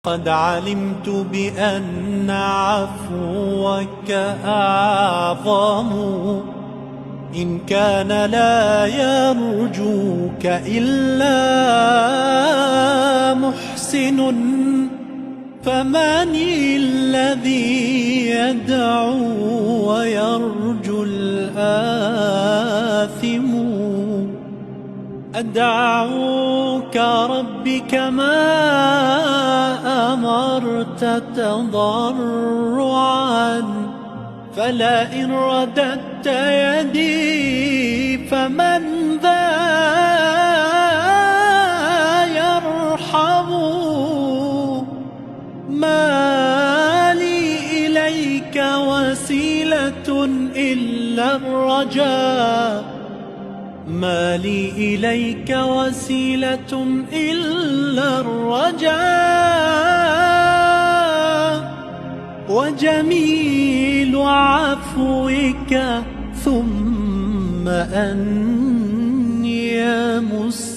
قد علمت بأن عفوك أعظم إن كان لا يرجوك إلا محسن. فمن الذي يدعو ويرجو الآثم؟ أدعوك ربي كما أمرت تضرعا، فلئن رددت يدي فمن ذا يرحم؟ ما لي إليك وسيلة إلا الرجاء، ما لي إليك وسيلة إلا الرجاء، وجميل عفوك ثم أني يا مسلم